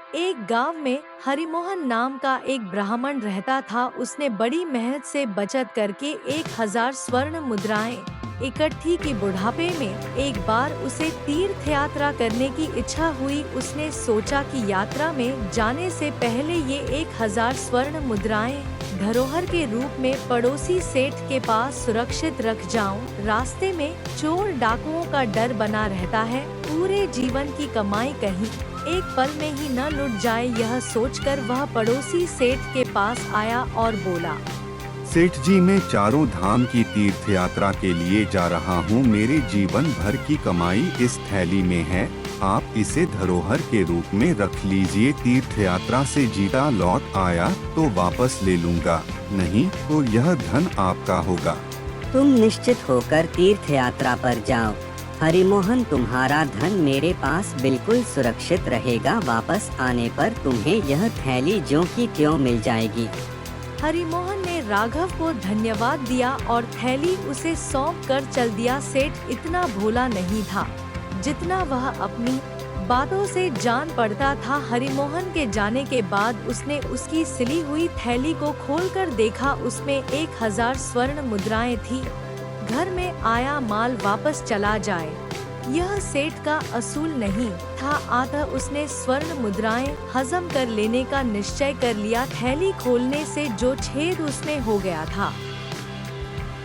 एक गांव में हरिमोहन नाम का एक ब्राह्मण रहता था। उसने बड़ी मेहनत से बचत करके 1000 स्वर्ण मुद्राएं इकट्ठी की। बुढ़ापे में एक बार उसे तीर्थ यात्रा करने की इच्छा हुई। उसने सोचा कि यात्रा में जाने से पहले ये 1000 स्वर्ण मुद्राएं धरोहर के रूप में पड़ोसी सेठ के पास सुरक्षित रख जाऊं। रास्ते में चोर डाकुओं का डर बना रहता है। पूरे जीवन की कमाई कहीं एक पल में ही न लुट जाए, यह सोचकर वह पड़ोसी सेठ के पास आया और बोला, सेठ जी, मैं चारों धाम की तीर्थ यात्रा के लिए जा रहा हूँ। मेरे जीवन भर की कमाई इस थैली में है। आप इसे धरोहर के रूप में रख लीजिए। तीर्थ यात्रा से जीता लौट आया तो वापस ले लूँगा, नहीं तो यह धन आपका होगा। तुम निश्चित होकर तीर्थ यात्रा पर जाओ। हरिमोहन, तुम्हारा धन मेरे पास बिल्कुल सुरक्षित रहेगा। वापस आने पर तुम्हें यह थैली ज्यों की त्यों मिल जाएगी। हरिमोहन ने राघव को धन्यवाद दिया और थैली उसे सौंप कर चल दिया। सेठ इतना भोला नहीं था जितना वह अपनी बातों से जान पड़ता था। हरिमोहन के जाने के बाद उसने उसकी सिली हुई थैली को खोलकर देखा। उसमें 1000 स्वर्ण मुद्राएं थी। घर में आया माल वापस चला जाए, यह सेठ का असूल नहीं था। अतः उसने स्वर्ण मुद्राएं हजम कर लेने का निश्चय कर लिया। थैली खोलने से जो छेद उसमें हो गया था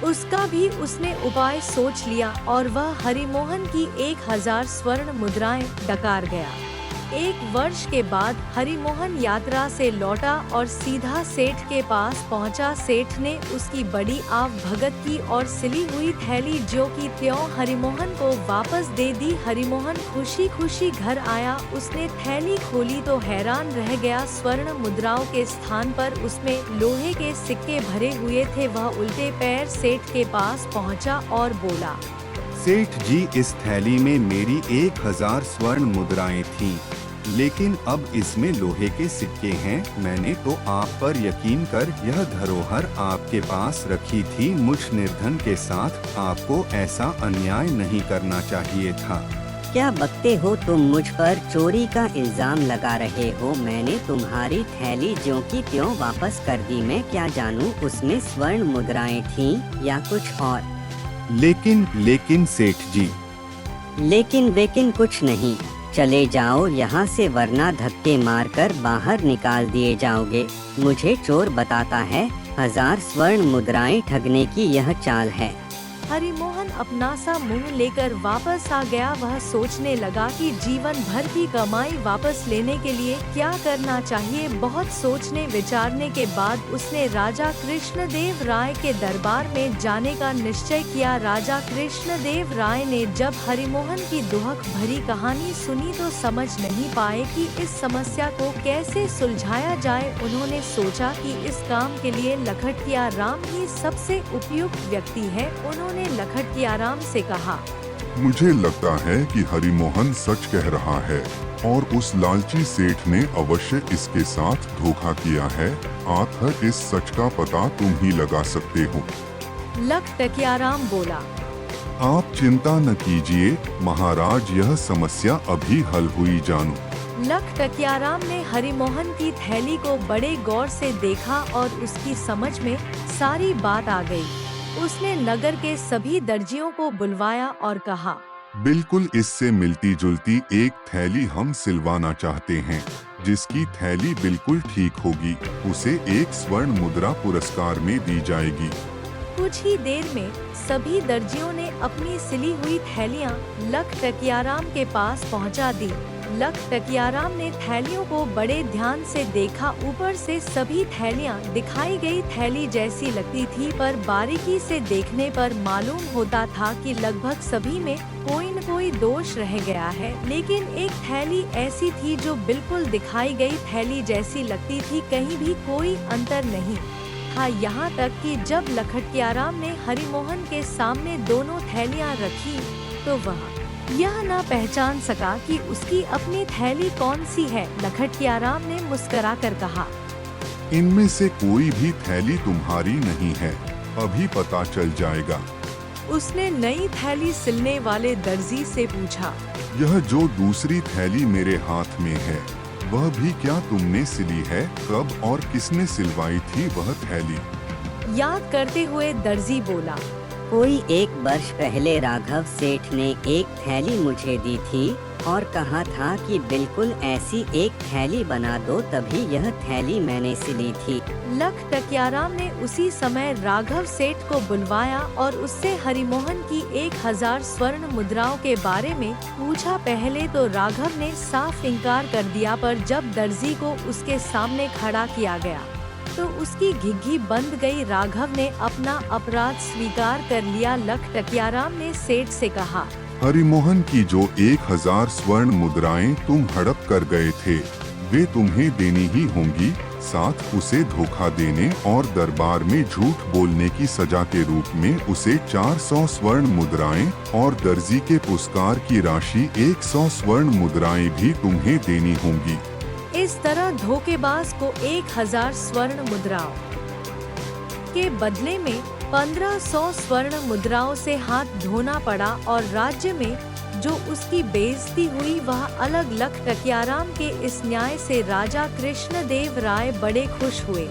उसका भी उसने उपाय सोच लिया और वह हरिमोहन की 1000 स्वर्ण मुद्राएं डकार गया। 1 वर्ष के बाद हरिमोहन यात्रा से लौटा और सीधा सेठ के पास पहुंचा। सेठ ने उसकी बड़ी आव भगत की और सिली हुई थैली ज्यों की त्यों हरिमोहन को वापस दे दी। हरिमोहन खुशी खुशी घर आया। उसने थैली खोली तो हैरान रह गया। स्वर्ण मुद्राओं के स्थान पर उसमें लोहे के सिक्के भरे हुए थे। वह उल्टे पैर सेठ के पास पहुंचा और बोला, सेठ जी, इस थैली में मेरी 1000 स्वर्ण मुद्राएं थीं, लेकिन अब इसमें लोहे के सिक्के हैं। मैंने तो आप पर यकीन कर यह धरोहर आपके पास रखी थी। मुझ निर्धन के साथ आपको ऐसा अन्याय नहीं करना चाहिए था। क्या बकते हो तुम? मुझ पर चोरी का इल्जाम लगा रहे हो। मैंने तुम्हारी थैली ज्यों की त्यों वापस कर दी। मैं क्या जानूं उसमें स्वर्ण मुद्राएं थीं या कुछ और। लेकिन सेठ जी। लेकिन कुछ नहीं। चले जाओ यहाँ से, वरना धक्के मारकर बाहर निकाल दिए जाओगे। मुझे चोर बताता है 1000 स्वर्ण मुद्राएं ठगने की यह चाल है। हरिमोहन अपना सा मुंह लेकर वापस आ गया। वह सोचने लगा कि जीवन भर की कमाई वापस लेने के लिए क्या करना चाहिए। बहुत सोचने विचारने के बाद उसने राजा कृष्णदेव राय के दरबार में जाने का निश्चय किया। राजा कृष्णदेव राय ने जब हरिमोहन की दुहक भरी कहानी सुनी तो समझ नहीं पाए कि इस समस्या को कैसे सुलझाया जाए। उन्होंने सोचा कि इस काम के लिए लखटकिया राम ही सबसे उपयुक्त व्यक्ति है। उन्होंने लखटकिया राम से कहा, मुझे लगता है कि हरिमोहन सच कह रहा है और उस लालची सेठ ने अवश्य इसके साथ धोखा किया है। आखिर इस सच का पता तुम ही लगा सकते हो। लखटकिया राम बोला, आप चिंता न कीजिए महाराज, यह समस्या अभी हल हुई जानू। लखटकिया राम ने हरिमोहन की थैली को बड़े गौर से देखा और उसकी समझ में सारी बात आ गई। उसने नगर के सभी दर्जियों को बुलवाया और कहा, बिल्कुल इससे मिलती जुलती एक थैली हम सिलवाना चाहते हैं। जिसकी थैली बिल्कुल ठीक होगी उसे 1 स्वर्ण मुद्रा पुरस्कार में दी जाएगी। कुछ ही देर में सभी दर्जियों ने अपनी सिली हुई थैलियां लखटकियाराम के पास पहुंचा दी। लखटकियाराम ने थैलियों को बड़े ध्यान से देखा। ऊपर से सभी थैलियां दिखाई गई थैली जैसी लगती थी, पर बारीकी से देखने पर मालूम होता था कि लगभग सभी में कोई न कोई दोष रह गया है। लेकिन एक थैली ऐसी थी जो बिल्कुल दिखाई गई थैली जैसी लगती थी, कहीं भी कोई अंतर नहीं था। यहाँ तक कि जब लखटकियाराम ने हरिमोहन के सामने दोनों थैलियाँ रखी तो वह यह न पहचान सका कि उसकी अपनी थैली कौन सी है। लखटकियाराम ने मुस्कुराकर कहा, इनमें से कोई भी थैली तुम्हारी नहीं है, अभी पता चल जाएगा। उसने नई थैली सिलने वाले दर्जी से पूछा, यह जो दूसरी थैली मेरे हाथ में है, वह भी क्या तुमने सिली है? कब और किसने सिलवाई थी वह थैली? याद करते हुए दर्जी बोला। कोई 1 वर्ष पहले राघव सेठ ने एक थैली मुझे दी थी और कहा था कि बिल्कुल ऐसी एक थैली बना दो, तभी यह थैली मैंने सिली थी। लख टकियाराम ने उसी समय राघव सेठ को बुलवाया और उससे हरिमोहन की 1000 स्वर्ण मुद्राओं के बारे में पूछा। पहले तो राघव ने साफ इनकार कर दिया, पर जब दर्जी को उसके सामने खड़ा किया गया तो उसकी घिघी बंद गई। राघव ने अपना अपराध स्वीकार कर लिया। लख टकियाराम ने सेठ से कहा, हरिमोहन की जो 1000 स्वर्ण मुद्राएं तुम हड़प कर गए थे, वे तुम्हें देनी ही होंगी। साथ उसे धोखा देने और दरबार में झूठ बोलने की सजा के रूप में उसे 400 स्वर्ण मुद्राएं और दर्जी के पुरस्कार की राशि 100 स्वर्ण मुद्राएं भी तुम्हें देनी होंगी। इस तरह धोखेबाज को 1000 स्वर्ण मुद्राओं के बदले में 1500 स्वर्ण मुद्राओं से हाथ धोना पड़ा और राज्य में जो उसकी बेइज्जती हुई वह अलग। लख टकियाराम के इस न्याय से राजा कृष्णदेव राय बड़े खुश हुए।